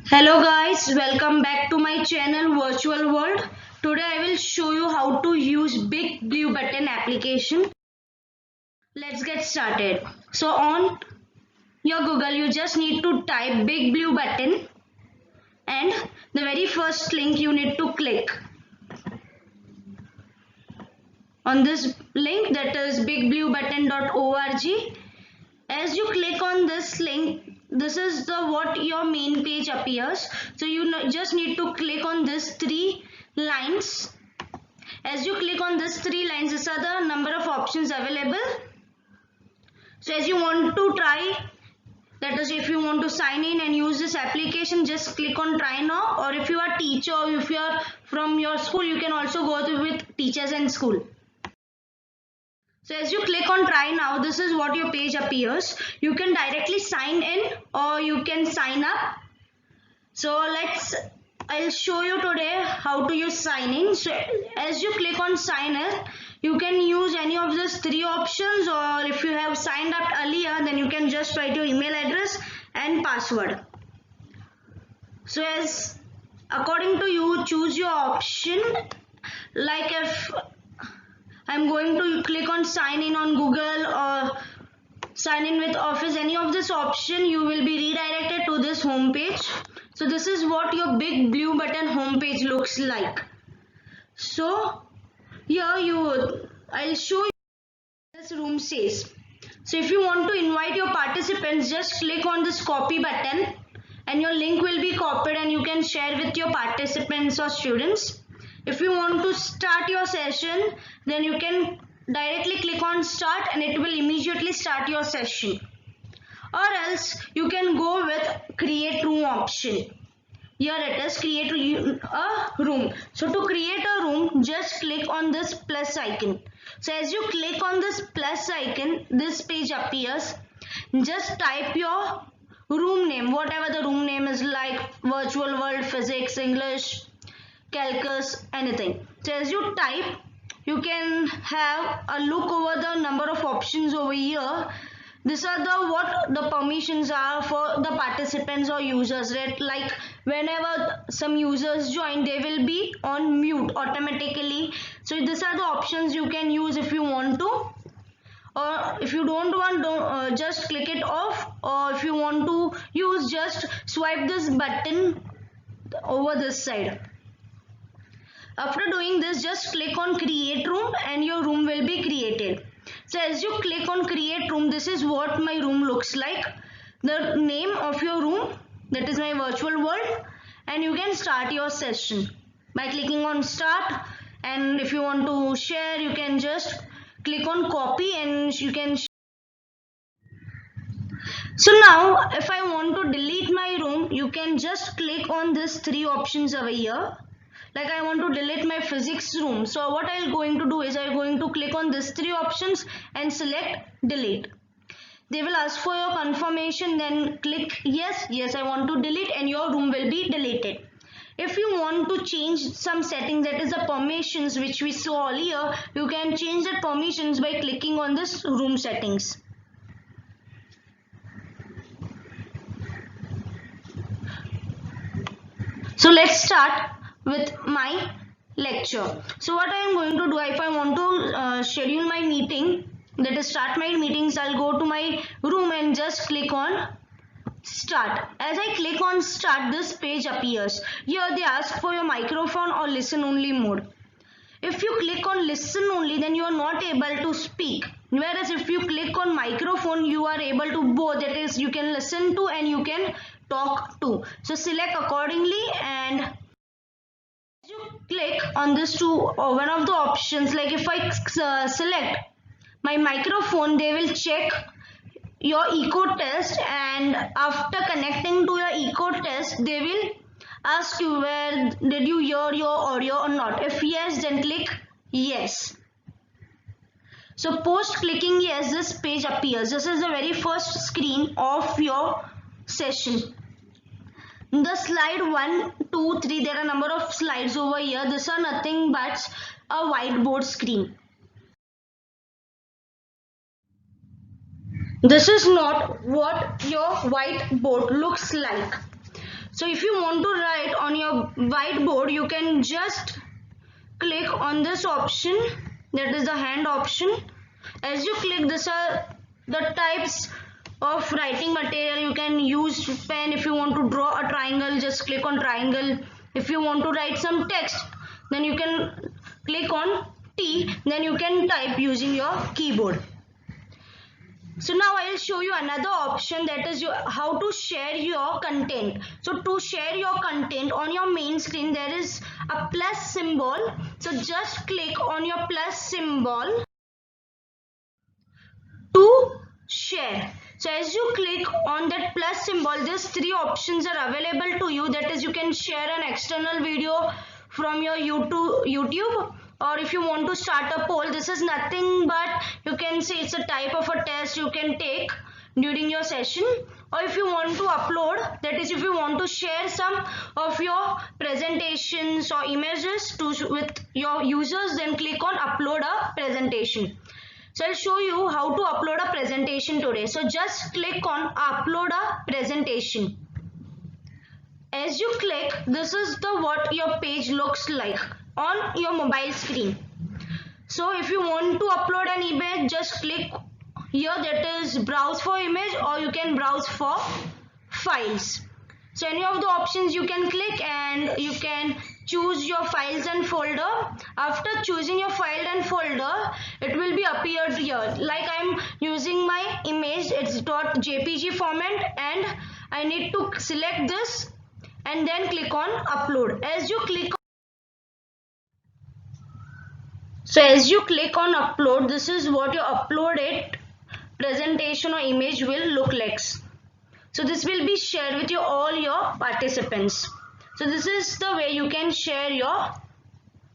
Hello guys, welcome back to my channel Virtual World. Today I will show you how to use Big Blue Button application. Let's get started. So on your Google you just need to type Big Blue Button and the very first link you need to click on this link, that is bigbluebutton.org. As you click on this link, this is the what your main page appears. So you just need to click on these three lines. As you click on these three lines, these are the number of options available. So as you want to try, that is if you want to sign in and use this application, just click on try now. Or if you are teacher or if you are from your school, you can also go with teachers and school. So as you click on try now, this is what your page appears. You can directly sign in or you can sign up. So I'll show you today how to use sign in. So as you click on sign in, you can use any of these three options, or if you have signed up earlier, then you can just write your email address and password. So as according to you, choose your option. Like if I'm going to click on sign in on Google or sign in with Office, any of this option, you will be redirected to this home page. So this is what your Big Blue Button home page looks like. So here I'll show you what this room says. So if you want to invite your participants, just click on this copy button and your link will be copied and you can share with your participants or students. If you want to start your session, then you can directly click on start and it will immediately start your session. Or else you can go with create room option. Here it is, create a room. So to create a room, just click on this plus icon. So as you click on this plus icon, this page appears. Just type your room name, whatever the room name is, like Virtual World, Physics, English, Calculus, anything. So as you type, you can have a look over the number of options over here. These are what the permissions are for the participants or users, right? Like whenever some users join, they will be on mute automatically. So these are the options you can use if you want to, or if you don't want, just click it off, or if you want to use, just swipe this button over this side. After doing this, just click on create room and your room will be created. So as you click on create room, this is what my room looks like. The name of your room, that is my virtual world, and you can start your session by clicking on start. And if you want to share, you can just click on copy and you can share. So now if I want to delete my room, you can just click on these three options over here. Like I want to delete my physics room. So what I'm going to do is I'm going to click on these three options and select delete. They will ask for your confirmation, then click yes, I want to delete, and your room will be deleted. If you want to change some settings, that is the permissions which we saw earlier, you can change the permissions by clicking on this room settings. So let's start with my lecture. So what I am going to do, if I want to schedule my meeting, that is start my meetings, I'll go to my room and just click on start. As I click on start, this page appears. Here they ask for your microphone or listen only mode. If you click on listen only, then you are not able to speak. Whereas if you click on microphone, you are able to both. That is, you can listen to and you can talk to. So select accordingly, and as you click on this one of the options, like if I select my microphone, they will check your echo test, and after connecting to your echo test, they will ask you where did you hear your audio or not. If yes, then click yes. So post clicking yes, this page appears. This is the very first screen of your session. The slide 1, 2, 3, there are a number of slides over here. These are nothing but a whiteboard screen. This is not what your whiteboard looks like. So if you want to write on your whiteboard, you can just click on this option, that is the hand option. As you click, these are the types of writing material. You can use pen. If you want to draw a triangle, just click on triangle. If you want to write some text, then you can click on T, then you can type using your keyboard. So now I will show you another option, that is how to share your content. So to share your content on your main screen, there is a plus symbol. So just click on your plus symbol to share. So as you click on that plus symbol, these three options are available to you. That is, you can share an external video from your YouTube, or if you want to start a poll, this is nothing but you can say it's a type of a test you can take during your session. Or if you want to upload, that is if you want to share some of your presentations or images with your users, then click on upload a presentation. So I'll show you how to upload a presentation today. So just click on upload a presentation. As you click, this is what your page looks like on your mobile screen. So if you want to upload an image, just click here, that is browse for image, or you can browse for files. So any of the options you can click and you can choose your files and folder. After choosing your file and folder, it will be appeared here. Like I'm using my image, it's .jpg format, and I need to select this and then click on upload. As you click on upload, this is what your uploaded presentation or image will look like. So this will be shared with all your participants. So this is the way you can share your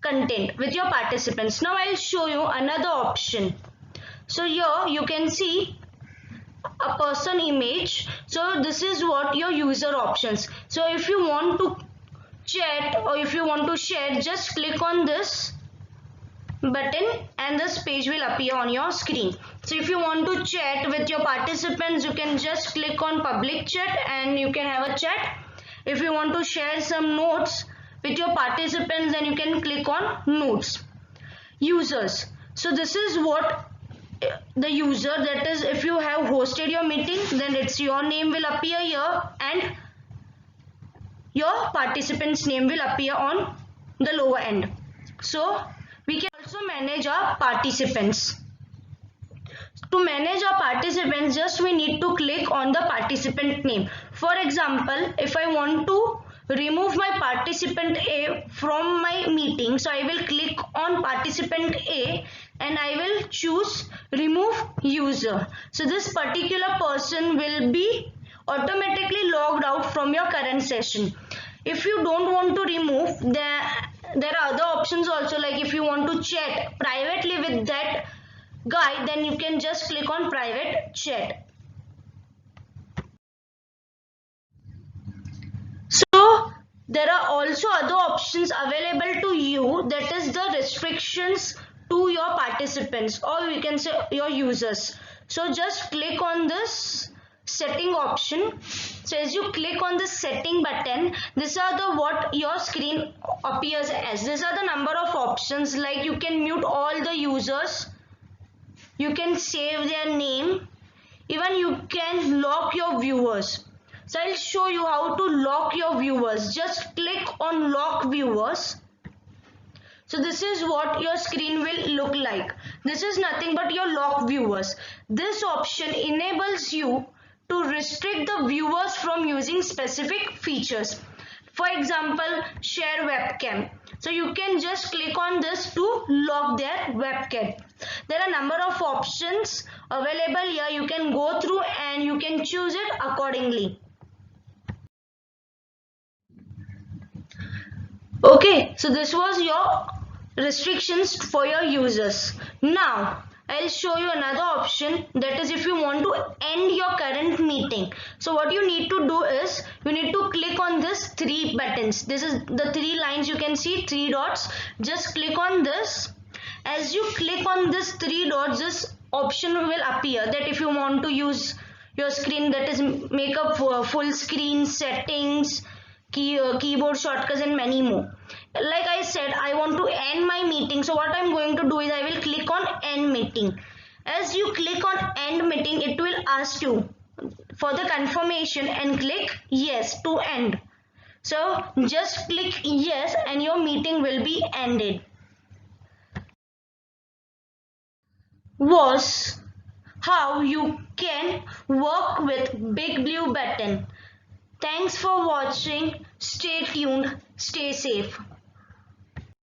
content with your participants. Now I'll show you another option. So here you can see a person image. So this is what your user options. So if you want to chat or if you want to share, just click on this button and this page will appear on your screen. So if you want to chat with your participants, you can just click on public chat and you can have a chat. If you want to share some notes with your participants, then you can click on notes. Users. So this is what the user, that is if you have hosted your meeting, then it's your name will appear here and your participant's name will appear on the lower end. So we can also manage our participants. To manage our participants, just we need to click on the participant name. For example, if I want to remove my participant A from my meeting, so I will click on participant A and I will choose remove user. So this particular person will be automatically logged out from your current session. If you don't want to remove, there are other options also, like if you want to chat privately with that guy, then you can just click on private chat. So there are also other options available to you, that is the restrictions to your participants, or we can say your users. So just click on this setting option. So as you click on the setting button, these are the what your screen appears as. These are the number of options, like you can mute all the users, you can save their name, even you can lock your viewers. So I'll show you how to lock your viewers. Just click on lock viewers. So this is what your screen will look like. This is nothing but your lock viewers. This option enables you to restrict the viewers from using specific features. For example, share webcam. So you can just click on this to lock their webcam. There are a number of options available here. You can go through and you can choose it accordingly. Okay, so this was your restrictions for your users. Now I'll show you another option, that is if you want to end your current meeting. So what you need to do is you need to click on this three buttons. This is the three lines, you can see three dots. Just click on this. As you click on this three dots, this option will appear, that if you want to use your screen, that is make up full screen settings, keyboard shortcuts and many more. Like I said, I want to end my meeting, so what I'm going to do is I will click on end meeting. As you click on end meeting, it will ask you for the confirmation and click yes to end. So just click yes and your meeting will be ended. Was how you can work with Big Blue Button. Thanks for watching. Stay tuned. Stay safe.